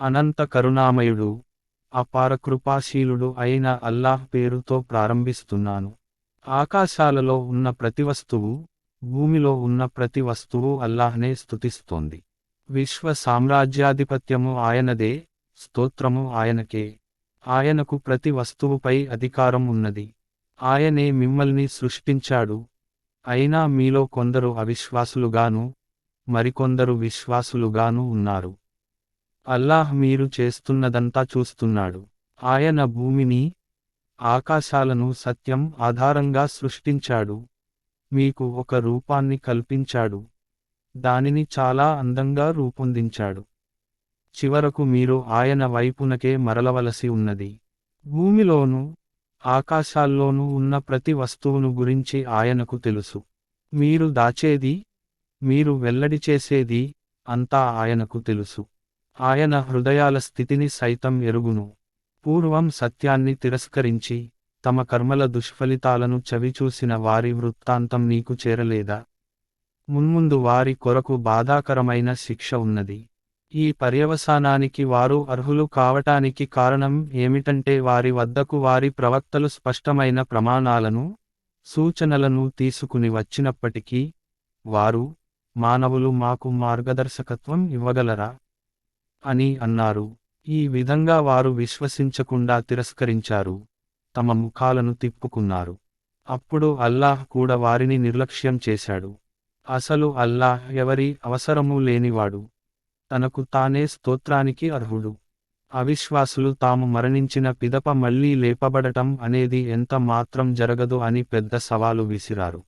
అనంత కరుణామయుడు, అపార కృపాశీలుడు అయిన అల్లాహ్ పేరుతో ప్రారంభిస్తున్నాను. ఆకాశాలలో ఉన్న ప్రతి వస్తువు, భూమిలో ఉన్న ప్రతి వస్తువు అల్లాహ్నే స్తుతిస్తోంది. విశ్వ సామ్రాజ్యాధిపత్యము ఆయనదే, స్తోత్రము ఆయనకే. ఆయనకు ప్రతి వస్తువుపై అధికారం ఉన్నది. ఆయనే మిమ్మల్ని సృష్టించాడు. అయినా మీలో కొందరు అవిశ్వాసులుగాను, మరికొందరు విశ్వాసులుగాను ఉన్నారు. అల్లాహ్ మీరు చేస్తున్నదంతా చూస్తున్నాడు. ఆయన భూమిని, ఆకాశాలను సత్యం ఆధారంగా సృష్టించాడు. మీకు ఒక రూపాన్ని కల్పించాడు. దానిని చాలా అందంగా రూపొందించాడు. చివరకు మీరు ఆయన వైపునకే మరలవలసి ఉన్నది. భూమిలోనూ, ఆకాశాల్లోనూ ఉన్న ప్రతి వస్తువును గురించి ఆయనకు తెలుసు. మీరు దాచేది, మీరు వెల్లడి చేసేది, అంతా ఆయనకు తెలుసు. ఆయన హృదయాల స్థితిని సైతం ఎరుగును. పూర్వం సత్యాన్ని తిరస్కరించి, తమ కర్మల దుష్ఫలితాలను చవిచూసిన వారి వృత్తాంతం నీకు చేరలేదా? మున్ముందు వారి కొరకు బాధాకరమైన శిక్ష ఉన్నది. ఈ పర్యవసానానికి వారు అర్హులు కావటానికి కారణం ఏమిటంటే వారి వద్దకు వారి ప్రవక్తలు స్పష్టమైన ప్రమాణాలను, సూచనలను తీసుకుని వచ్చినప్పటికీ, వారు, మానవులు మాకు మార్గదర్శకత్వం ఇవ్వగలరా? అని అన్నారు. ఈ విధంగా వారు విశ్వసించకుండా తిరస్కరించారు, తమ ముఖాలను తిప్పుకున్నారు. అప్పుడు అల్లాహ్ కూడా వారిని నిర్లక్ష్యం చేశాడు. అసలు అల్లాహ్ ఎవరి అవసరమూ లేనివాడు. తనకు తానే స్తోత్రానికి అర్హుడు. అవిశ్వాసులు తాము మరణించిన పిదప మళ్లీ లేపబడటం అనేది ఎంత మాత్రం జరగదు అని పెద్ద సవాలు విసిరారు.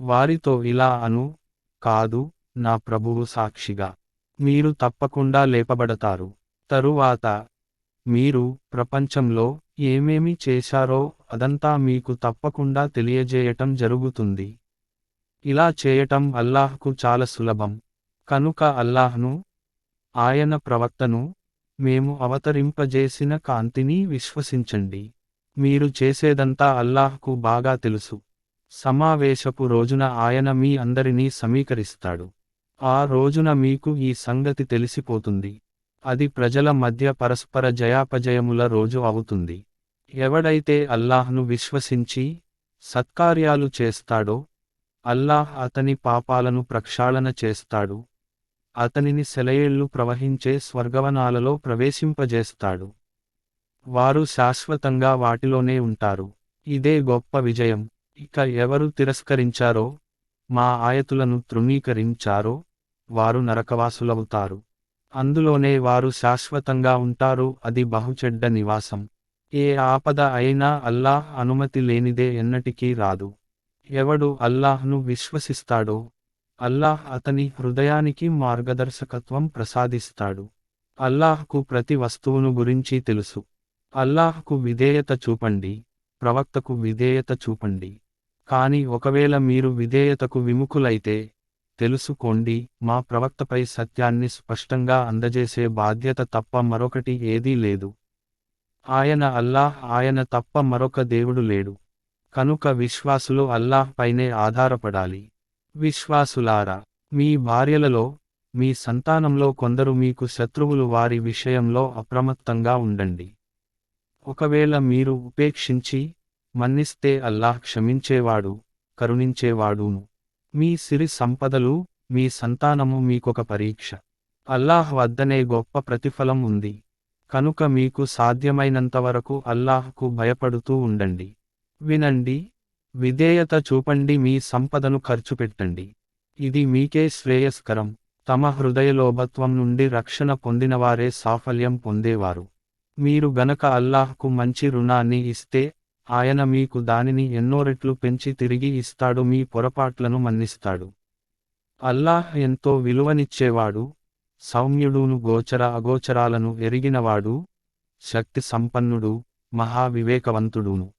వారితో ఇలా అను, కాదు, నా ప్రభువు సాక్షిగా, మీరు తప్పకుండా లేపబడతారు. తరువాత మీరు ప్రపంచంలో ఏమేమి చేశారో అదంతా మీకు తప్పకుండా తెలియజేయటం జరుగుతుంది. ఇలా చేయటం అల్లాహ్కు చాలా సులభం. కనుక అల్లాహ్ను, ఆయన ప్రవక్తను, మేము అవతరింపజేసిన కాంతిని విశ్వసించండి. మీరు చేసేదంతా అల్లాహ్కు బాగా తెలుసు. సమావేశపు రోజున ఆయన మీ అందరినీ సమీకరిస్తాడు. ఆ రోజున మీకు ఈ సంగతి తెలిసిపోతుంది. అది ప్రజల మధ్య పరస్పర జయాపజయముల రోజు అవుతుంది. ఎవడైతే అల్లాహ్ను విశ్వసించి, సత్కార్యాలు చేస్తాడో, అల్లాహ్ అతని పాపాలను ప్రక్షాళన చేస్తాడు. అతనిని సెలయేళ్లు ప్రవహించే స్వర్గవనాలలో ప్రవేశింపజేస్తాడు. వారు శాశ్వతంగా వాటిలోనే ఉంటారు. ఇదే గొప్ప విజయం. ఇక ఎవరు తిరస్కరించారో, మా ఆయతులను తృణీకరించారో, వారు నరకవాసులవుతారు. అందులోనే వారు శాశ్వతంగా ఉంటారు. అది బహుచెడ్డ నివాసం. ఏ ఆపద అయినా అల్లాహ్ అనుమతి లేనిదే ఎన్నటికీ రాదు. ఎవడు అల్లాహ్ను విశ్వసిస్తాడో, అల్లాహ్ అతని హృదయానికి మార్గదర్శకత్వం ప్రసాదిస్తాడు. అల్లాహ్కు ప్రతి వస్తువును గురించి తెలుసు. అల్లాహ్కు విధేయత చూపండి, ప్రవక్తకు విధేయత చూపండి. కాని ఒకవేళ మీరు విధేయతకు విముఖులైతే, తెలుసుకోండి, మా ప్రవక్తపై సత్యాన్ని స్పష్టంగా అందజేసే బాధ్యత తప్ప మరొకటి ఏదీ లేదు. ఆయన అల్లాహ్, ఆయన తప్ప మరొక దేవుడు లేడు. కనుక విశ్వాసులు అల్లాహ్ పైనే ఆధారపడాలి. విశ్వాసులారా, మీ భార్యలలో, మీ సంతానంలో కొందరు మీకు శత్రువులు, వారి విషయంలో అప్రమత్తంగా ఉండండి. ఒకవేళ మీరు ఉపేక్షించి, మన్నిస్తే అల్లాహ్ క్షమించేవాడు, కరుణించేవాడును. మీ సిరి సంపదలు, మీ సంతానము మీకొక పరీక్ష. అల్లాహ్ వద్దనే గొప్ప ప్రతిఫలం ఉంది. కనుక మీకు సాధ్యమైనంతవరకు అల్లాహ్కు భయపడుతూ ఉండండి. వినండి, విధేయత చూపండి, మీ సంపదను ఖర్చు పెట్టండి. ఇది మీకే శ్రేయస్కరం. తమ హృదయలోభత్వం నుండి రక్షణ పొందినవారే సాఫల్యం పొందేవారు. మీరు గనక అల్లాహ్కు మంచి రుణాన్ని ఇస్తే, ఆయన మీకు దానిని ఎన్నో రెట్లు పెంచి తిరిగి ఇస్తాడు, మీ పొరపాట్లను మన్నిస్తాడు. అల్లాహ్ ఎంతో విలువనిచ్చేవాడు, సౌమ్యుడును, గోచర అగోచరాలను ఎరిగినవాడు, శక్తి సంపన్నుడు, మహా వివేకవంతుడును.